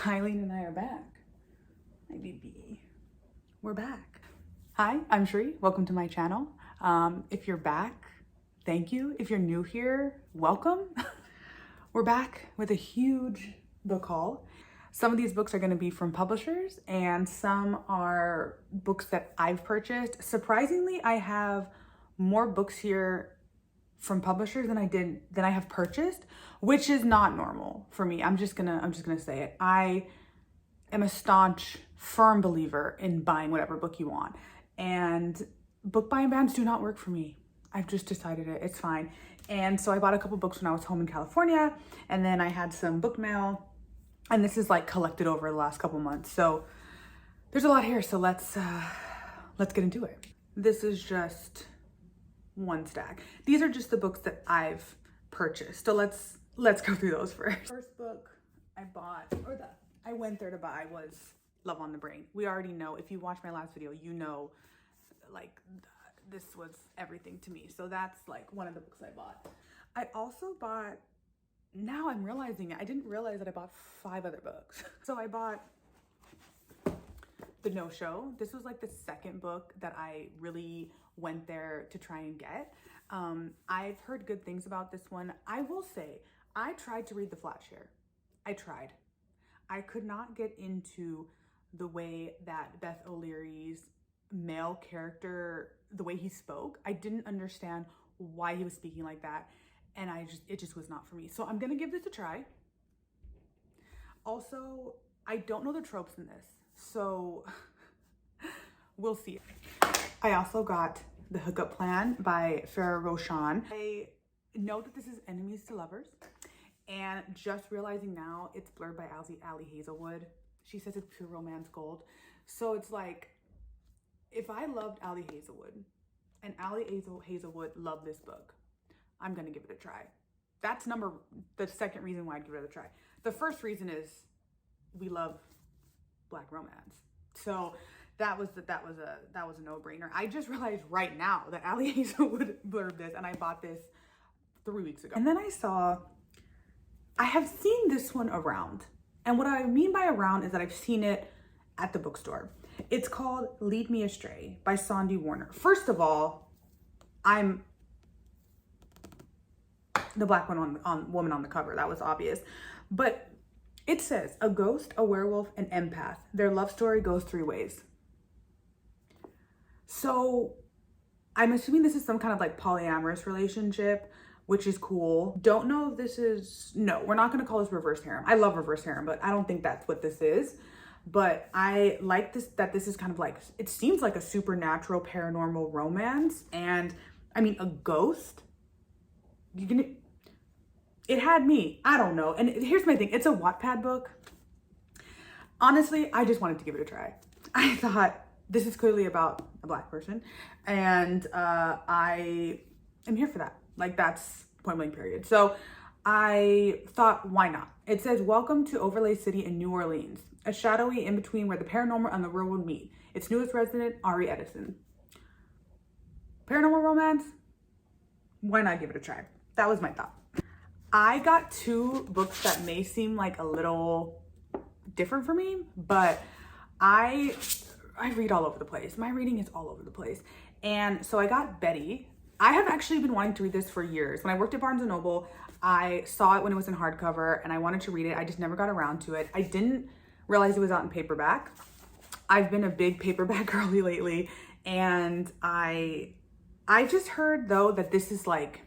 Eileen and I are back. Hi, Libby. We're back. Hi, I'm Shri. Welcome to my channel. If you're back, thank you. If you're new here, welcome. We're back with a huge book haul. Some of these books are going to be from publishers and some are books that I've purchased. Surprisingly, I have more books here from publishers than I have purchased, which is not normal for me. I'm just gonna say it. I am a staunch, firm believer in buying whatever book you want. And book buying bans do not work for me. I've just decided it, it's fine. And so I bought a couple books when I was home in California, and then I had some book mail, and this is like collected over the last couple months. So there's a lot here, so let's get into it. This is just one stack. These are just the books that I've purchased. So let's go through those first. First book I bought, or that I went there to buy, was Love on the Brain. We already know, if you watched my last video, you know, like this was everything to me. So that's like one of the books I bought. I also bought, now I'm realizing it, I didn't realize that I bought 5 other books. So I bought The No-Show. This was like the second book that I really went there to try and get. I've heard good things about this one. I will say, I tried to read The Flat Share. I tried. I could not get into the way that Beth O'Leary's male character, the way he spoke. I didn't understand why he was speaking like that. And it just was not for me. So I'm gonna give this a try. Also, I don't know the tropes in this, so we'll see. I also got The Hookup Plan by Farah Roshan. I know that this is enemies to lovers, and just realizing now it's blurred by Ali Hazelwood. She says it's pure romance gold. So it's like, if I loved Ali Hazelwood and Ali Hazelwood loved this book, I'm gonna give it a try. That's the second reason why I'd give it a try. The first reason is we love Black romance. So that was a no-brainer. I just realized right now that Ali Hazelwood blurred this, and I bought this 3 weeks ago. And then I have seen this one around. And what I mean by around is that I've seen it at the bookstore. It's called Lead Me Astray by Sandy Warner. First of all, I'm the Black woman on the cover. That was obvious. But it says, a ghost, a werewolf, an empath. Their love story goes 3 ways. So I'm assuming this is some kind of like polyamorous relationship, which is cool. Don't know if this is, no, we're not gonna call this reverse harem. I love reverse harem, but I don't think that's what this is. But I like this, that this is kind of like, it seems like a supernatural paranormal romance. And I mean, a ghost, it had me, I don't know. And here's my thing, it's a Wattpad book. Honestly, I just wanted to give it a try. I thought, this is clearly about a Black person, and I am here for that. Like, that's point blank period. So I thought, why not? It says, welcome to Overlay City in New Orleans, a shadowy in-between where the paranormal and the real would meet. Its newest resident, Ari Edison. Paranormal romance? Why not give it a try? That was my thought. I got 2 books that may seem like a little different for me, but I read all over the place. My reading is all over the place. And so I got Betty. I have actually been wanting to read this for years. When I worked at Barnes & Noble, I saw it when it was in hardcover and I wanted to read it. I just never got around to it. I didn't realize it was out in paperback. I've been a big paperback girly lately, and I just heard though that this is like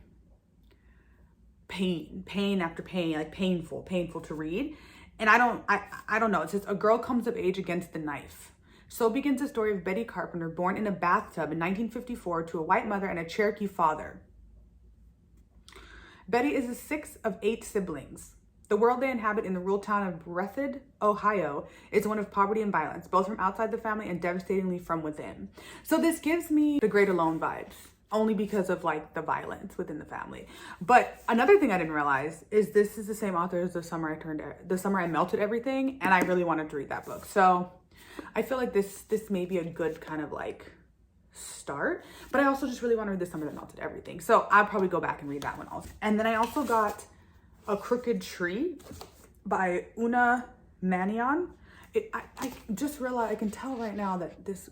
pain after pain, like painful to read. And I don't know. It says, a girl comes of age against the knife. So begins the story of Betty Carpenter, born in a bathtub in 1954 to a white mother and a Cherokee father. Betty is the 6th of 8 siblings. The world they inhabit in the rural town of Breathitt, Ohio, is one of poverty and violence, both from outside the family and devastatingly from within. So this gives me the Great Alone vibes, only because of like the violence within the family. But another thing I didn't realize is this is the same author as The Summer I Melted Everything, and I really wanted to read that book. So I feel like this may be a good kind of like start, but I also just really want to read The Summer That Melted Everything. So I'll probably go back and read that one also. And then I also got A Crooked Tree by Una Manion. I just realized, I can tell right now that this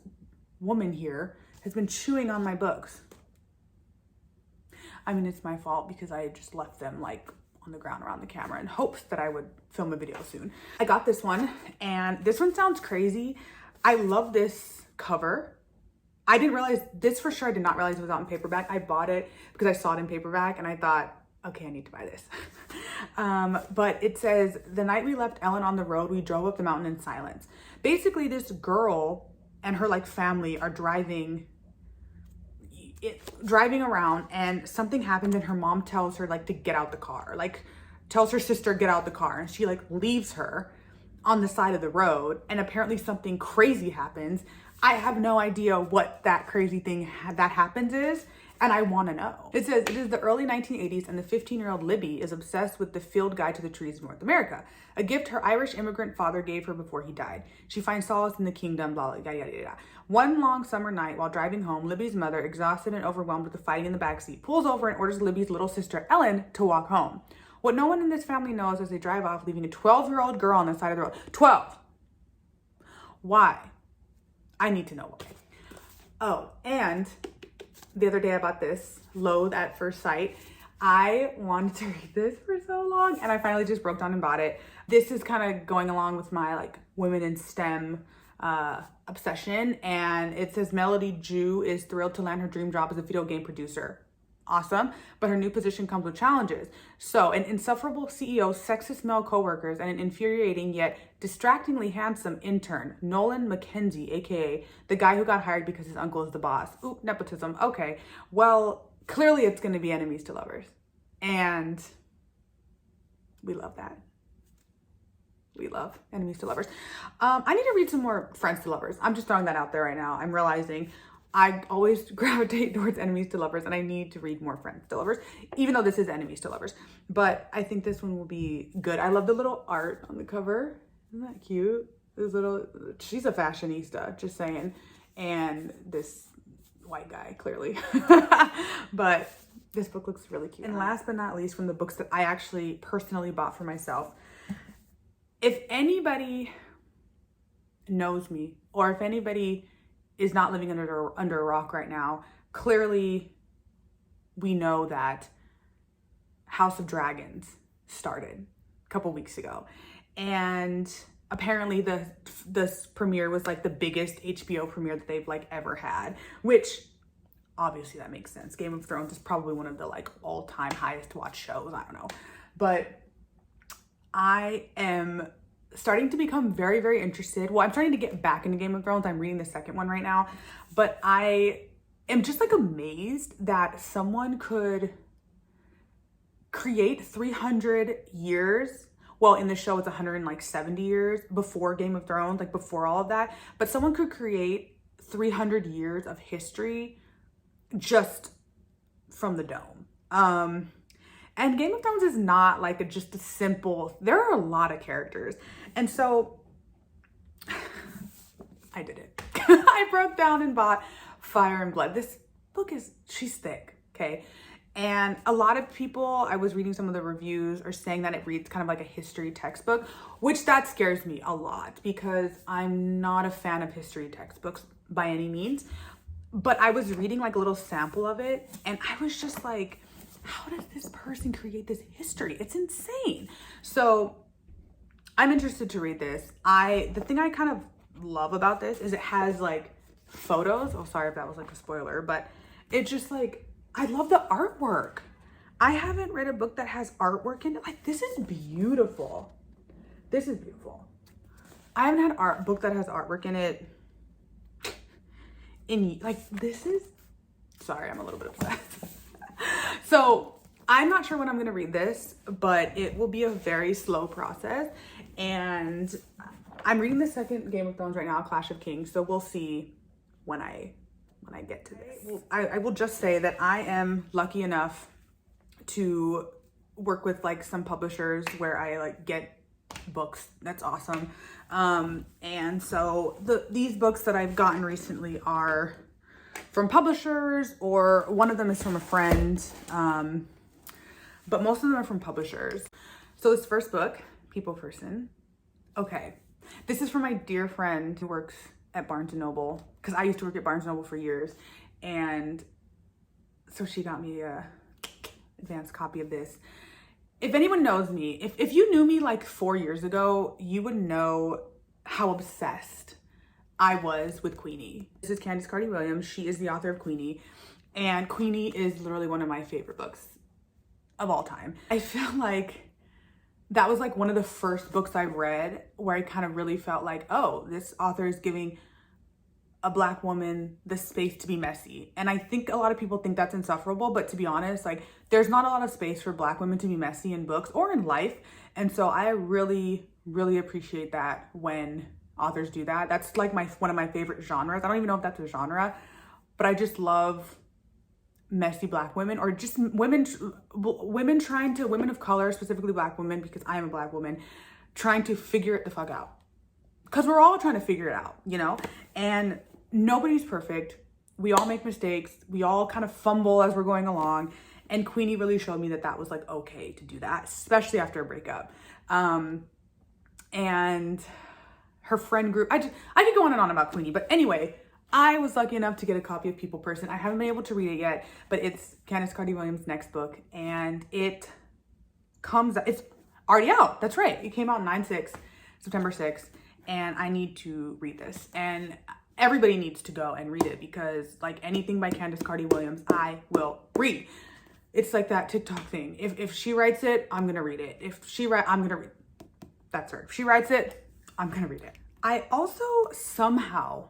woman here has been chewing on my books. I mean, it's my fault because I just left them like on the ground around the camera in hopes that I would film a video soon. I got this one, and this one sounds crazy. I love this cover. I didn't realize this for sure. I did not realize it was out in paperback. I bought it because I saw it in paperback and I thought, okay, I need to buy this. But it says, the night we left Ellen on the road, we drove up the mountain in silence. Basically, this girl and her like family are driving around, and something happens and her mom tells her like to get out the car, like tells her sister get out the car, and she like leaves her on the side of the road, and apparently something crazy happens. I have no idea what that crazy thing that happens is, and I want to know. It says, it is the early 1980s and the 15-year-old Libby is obsessed with the Field Guide to the Trees of North America, a gift her Irish immigrant father gave her before he died. She finds solace in the kingdom, blah, blah, yada, yada, yada. One long summer night while driving home, Libby's mother, exhausted and overwhelmed with the fighting in the backseat, pulls over and orders Libby's little sister, Ellen, to walk home. What no one in this family knows as they drive off, leaving a 12-year-old girl on the side of the road. 12! Why? I need to know why. Oh, and the other day I bought this, Loathe at First Sight. I wanted to read this for so long, and I finally just broke down and bought it. This is kind of going along with my like women in STEM obsession, and it says Melody Jew is thrilled to land her dream job as a video game producer. Awesome, but her new position comes with challenges. So an insufferable CEO, sexist male coworkers, and an infuriating yet distractingly handsome intern, Nolan McKenzie, aka the guy who got hired because his uncle is the boss. Ooh, nepotism. Okay, well, clearly it's going to be enemies to lovers, and we love that. We love enemies to lovers. I need to read some more friends to lovers. I'm just throwing that out there right now. I'm realizing I always gravitate towards enemies to lovers, and I need to read more friends to lovers, even though this is enemies to lovers. But I think this one will be good. I love the little art on the cover. Isn't that cute? This little, she's a fashionista, just saying. And this white guy, clearly. But this book looks really cute. And last but not least, from the books that I actually personally bought for myself, if anybody knows me, or if anybody is not living under a rock right now, clearly we know that House of Dragons started a couple weeks ago, and apparently this premiere was like the biggest HBO premiere that they've like ever had, which obviously that makes sense. Game of Thrones is probably one of the like all-time highest watched shows. I don't know, but I am starting to become very, very interested. Well, I'm starting to get back into Game of Thrones. I'm reading the second one right now, but I am just like amazed that someone could create 300 years. Well, in the show, it's 170 years before Game of Thrones, like before all of that. But someone could create 300 years of history just from the dome. And Game of Thrones is not like just a simple, there are a lot of characters. And so I did it. I broke down and bought Fire and Blood. This book she's thick, okay? And a lot of people, I was reading some of the reviews, are saying that it reads kind of like a history textbook, which that scares me a lot because I'm not a fan of history textbooks by any means. But I was reading like a little sample of it, and I was just like, how does this person create this history? It's insane. So I'm interested to read this. The thing I kind of love about this is it has like photos. Oh, sorry if that was like a spoiler, but it's just like, I love the artwork. I haven't read a book that has artwork in it. Like, this is beautiful. This is beautiful. I haven't had a book that has artwork in it sorry, I'm a little bit obsessed. So I'm not sure when I'm gonna read this, but it will be a very slow process. And I'm reading the second Game of Thrones right now, Clash of Kings. So we'll see when I get to this. I will just say that I am lucky enough to work with like some publishers where I like get books. That's awesome. And so these books that I've gotten recently are from publishers, or one of them is from a friend, but most of them are from publishers. So this first book, People Person, Okay, this is for my dear friend who works at Barnes & Noble, because I used to work at Barnes & Noble for years, and so she got me a advanced copy of this. If anyone knows me, if you knew me like 4 years ago, you would know how obsessed I was with Queenie. This is Candace Carty Williams. She is the author of Queenie, and Queenie is literally one of my favorite books of all time. I feel like that was like one of the first books I read where I kind of really felt like, oh, this author is giving a Black woman the space to be messy. And I think a lot of people think that's insufferable, but to be honest, like there's not a lot of space for Black women to be messy in books or in life. And so I really, really appreciate that when authors do that. That's like one of my favorite genres. I don't even know if that's a genre, but I just love messy Black women, or just women of color, specifically Black women, because I am a Black woman, trying to figure it the fuck out. Because we're all trying to figure it out, you know? And nobody's perfect. We all make mistakes. We all kind of fumble as we're going along. And Queenie really showed me that that was like okay to do that, especially after a breakup. And her friend group, I could go on and on about Queenie, but anyway, I was lucky enough to get a copy of People Person. I haven't been able to read it yet, but it's Candace Carty Williams' next book, and it's already out. That's right. It came out September 6th, and I need to read this. And everybody needs to go and read it, because like anything by Candace Carty Williams, I will read. It's like that TikTok thing. If she writes it, I'm gonna read it. I'm gonna read. That's her. If she writes it, I'm gonna read it. I also somehow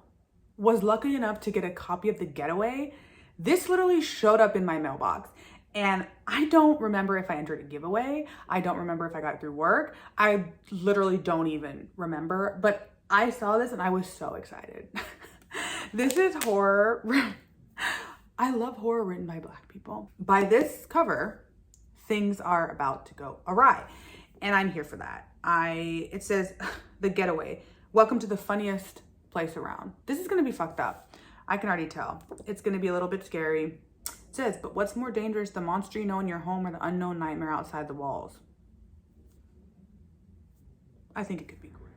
was lucky enough to get a copy of The Getaway. This literally showed up in my mailbox, and I don't remember if I entered a giveaway. I don't remember if I got it through work. I literally don't even remember, but I saw this and I was so excited. This is horror. I love horror written by Black people. By this cover, things are about to go awry, and I'm here for that. It says, The Getaway. Welcome to the funniest place around. This is gonna be fucked up. I can already tell. It's gonna be a little bit scary. It says, but what's more dangerous, the monster you know in your home or the unknown nightmare outside the walls? I think it could be great.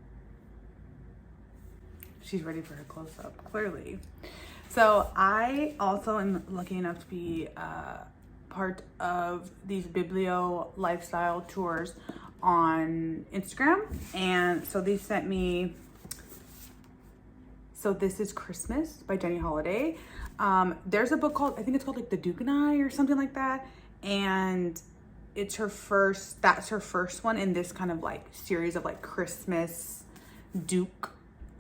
She's ready for her close-up, clearly. So I also am lucky enough to be part of these Biblio lifestyle tours on Instagram. And so they sent me, so this is Christmas by Jenny Holiday. There's a book called, I think it's called like The Duke and I or something like that. And that's her first one in this kind of like series of like Christmas Duke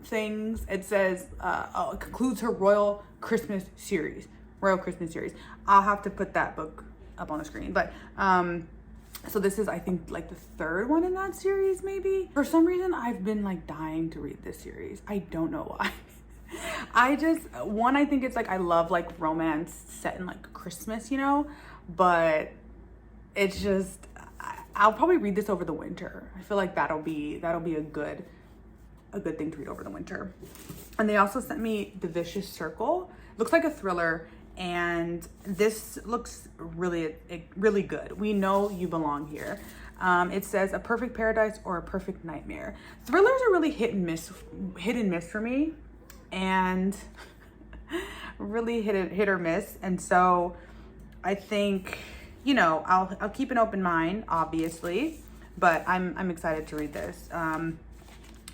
things. It says, it concludes her Royal Christmas series. I'll have to put that book up on the screen. But, so this is, I think, like the third one in that series, maybe. For some reason, I've been like dying to read this series. I don't know why. I think it's like, I love like romance set in like Christmas, you know, but it's just, I'll probably read this over the winter. I feel like that'll be a good thing to read over the winter. And they also sent me The Vicious Circle. Looks like a thriller, and this looks really, really good. We know you belong here. It says a perfect paradise or a perfect nightmare. Thrillers are really hit and miss for me, and really hit or miss. And so I think, you know, I'll keep an open mind, obviously, but I'm excited to read this.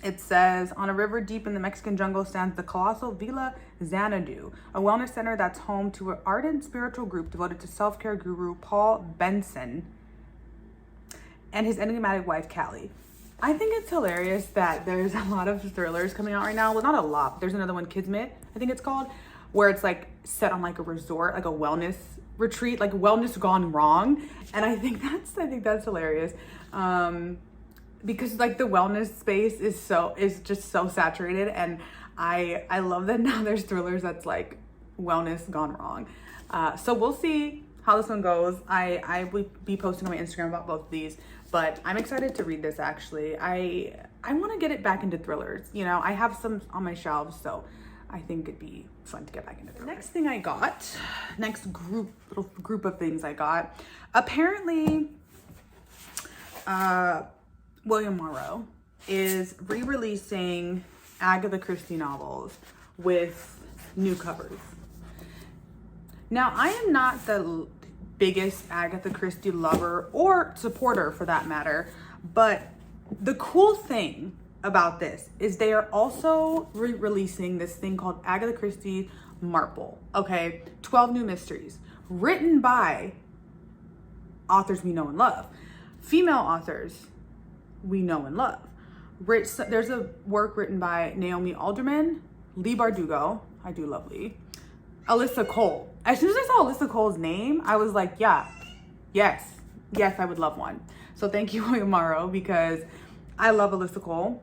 It says, on a river deep in the Mexican jungle stands the colossal Villa Xanadu, a wellness center that's home to an ardent spiritual group devoted to self-care guru Paul Benson and his enigmatic wife, Callie. I think it's hilarious that there's a lot of thrillers coming out right now. Well, not a lot, but there's another one, Kismet, I think it's called, where it's like set on like a resort, like a wellness retreat, like wellness gone wrong. And I think that's hilarious. Because like the wellness space is just so saturated, and I love that now there's thrillers that's like wellness gone wrong. So we'll see how this one goes. I will be posting on my Instagram about both of these, but I'm excited to read this little I want to get it back into thrillers. You know, I have some on my shelves, so I think it'd be fun to get back into thrillers. Next little group of things I got. Apparently, William Morrow is re-releasing Agatha Christie novels with new covers. Now, I am not the biggest Agatha Christie lover or supporter for that matter, but the cool thing about this is they are also re-releasing this thing called Agatha Christie Marple, okay? 12 new mysteries written by authors we know and love. Female authors we know and love. There's a work written by Naomi Alderman, Lee Bardugo, I do love Lee, Alyssa Cole. As soon as I saw Alyssa Cole's name, I was like, yes, I would love one. So thank you, Oyamaro, because I love Alyssa Cole.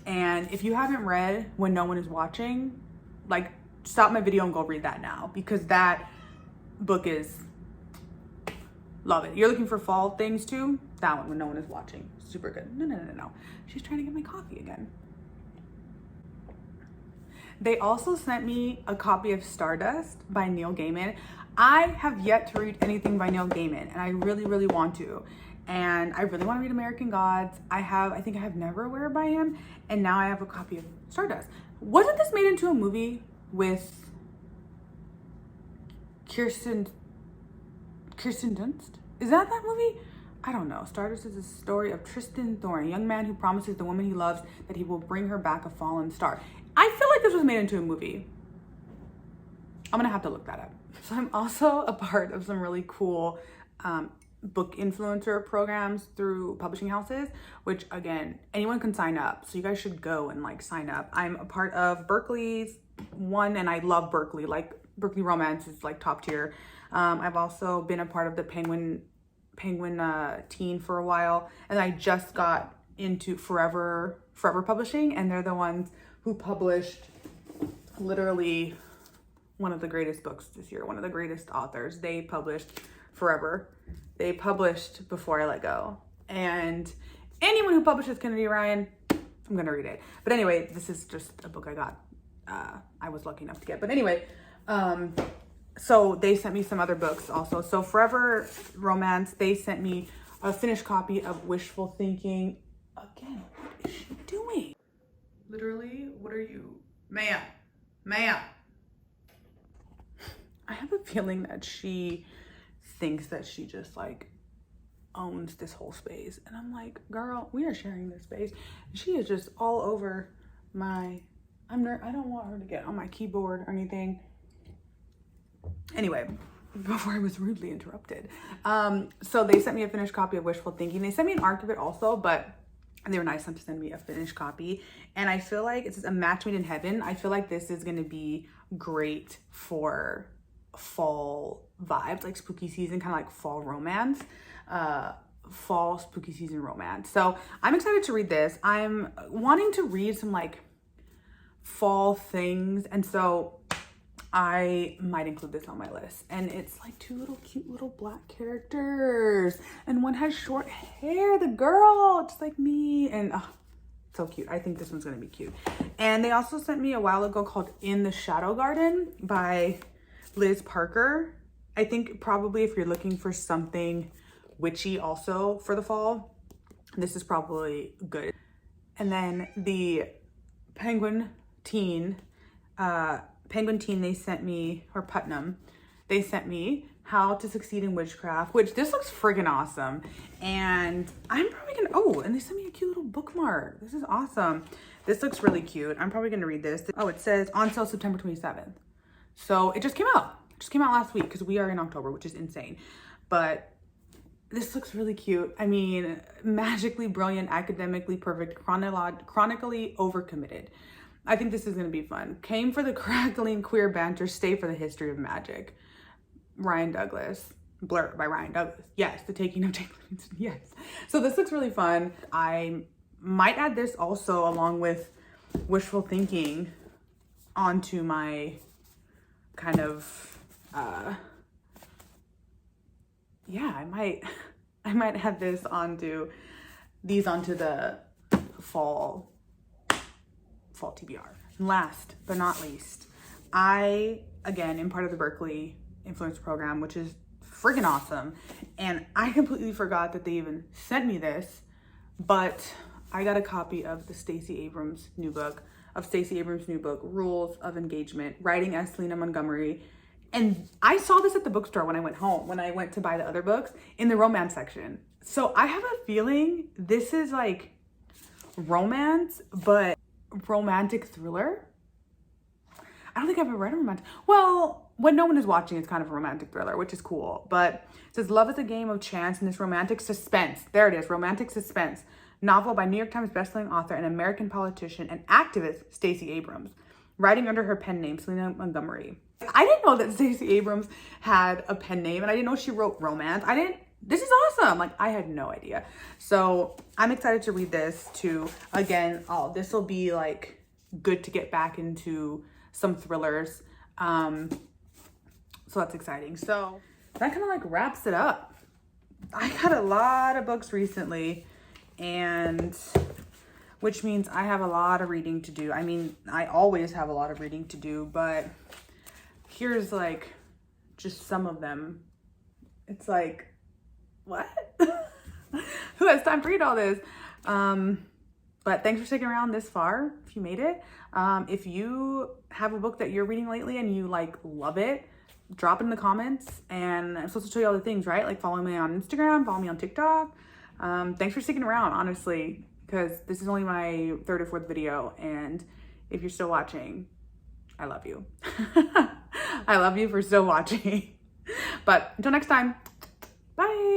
And if you haven't read When No One Is Watching, like, stop my video and go read that now, because that book is, love it. You're looking for fall things too? That one, When No One Is Watching, super good. No. She's trying to get my coffee again. They also sent me a copy of Stardust by Neil Gaiman. I have yet to read anything by Neil Gaiman, and I really, really want to. And I really want to read American Gods. I think I have Neverwhere by him, and now I have a copy of Stardust. Wasn't this made into a movie with Kirsten Dunst? Is that movie? I don't know. Stardust is a story of Tristan Thorne, a young man who promises the woman he loves that he will bring her back a fallen star. I feel like this was made into a movie. I'm gonna have to look that up. So I'm also a part of some really cool book influencer programs through publishing houses, which again, anyone can sign up. So you guys should go and like sign up. I'm a part of Berkeley's one, and I love Berkeley. Like Berkeley Romance is like top tier. I've also been a part of the Penguin Teen for a while, and I just got into Forever Publishing, and they're the ones who published literally one of the greatest books this year, one of the greatest authors. They published Forever. They published Before I Let Go. And anyone who publishes Kennedy Ryan, I'm gonna read it. But anyway, this is just a book I got, I was lucky enough to get. But anyway, so they sent me some other books also. So Forever Romance, they sent me a finished copy of Wishful Thinking. Again, what is she doing? Literally, what are you? Ma'am. I have a feeling that she thinks that she just like owns this whole space. And I'm like, girl, we are sharing this space. She is just all over my, I don't want her to get on my keyboard or anything. Anyway, before I was rudely interrupted. So they sent me a finished copy of Wishful Thinking. They sent me an arc of it also, but they were nice enough to send me a finished copy. And I feel like it's a match made in heaven. I feel like this is gonna be great for fall vibes, like spooky season, kind of like fall romance, fall spooky season romance. So I'm excited to read this. I'm wanting to read some like fall things, and so I might include this on my list. And it's like two little cute little black characters, and one has short hair, the girl, just like me, and so cute. I think this one's gonna be cute. And they also sent me a while ago called In the Shadow Garden by Liz Parker. I think probably if you're looking for something witchy also for the fall, this is probably good. And then the Penguin Teen, they sent me, or Putnam, they sent me How to Succeed in Witchcraft, which this looks friggin' awesome. And I'm probably gonna, oh, and they sent me a cute little bookmark. This is awesome. This looks really cute. I'm probably gonna read this. Oh, it says on sale September 27th. So it just came out. It just came out last week because we are in October, which is insane. But this looks really cute. I mean, magically brilliant, academically perfect, chronically overcommitted. I think this is gonna be fun. Came for the crackling queer banter, stay for the history of magic. Ryan Douglas, blurred by Ryan Douglas. Yes, The Taking of Jake Livingston, yes. So this looks really fun. I might add this also along with Wishful Thinking onto my kind of, yeah, I might add this onto the fall TBR. And last but not least, I, again, am part of the Berkeley Influencer Program, which is friggin' awesome. And I completely forgot that they even sent me this, but I got a copy of the Stacey Abrams new book, Rules of Engagement, writing as Selena Montgomery. And I saw this at the bookstore when I went home, when I went to buy the other books in the romance section. So I have a feeling this is like romance, but romantic thriller. I don't think I've ever read a romantic. Well, When No One Is Watching is kind of a romantic thriller, which is cool. But it says, love is a game of chance in this romantic suspense. There it is, romantic suspense. Novel by New York Times bestselling author and American politician and activist Stacey Abrams, writing under her pen name, Selena Montgomery. I didn't know that Stacey Abrams had a pen name, and I didn't know she wrote romance. This is awesome. Like, I had no idea. So I'm excited to read this too. Again, this will be like good to get back into some thrillers. So that's exciting. So that kind of like wraps it up. I got a lot of books recently, and which means I have a lot of reading to do. I mean, I always have a lot of reading to do, but here's like just some of them. It's like, what? Who has time to read all this? But thanks for sticking around this far, if you made it. If you have a book that you're reading lately and you like love it, drop it in the comments. And I'm supposed to tell you all the things, right? Like follow me on Instagram, follow me on TikTok. Thanks for sticking around, honestly, because this is only my third or fourth video. And if you're still watching, I love you. I love you for still watching. But until next time, bye.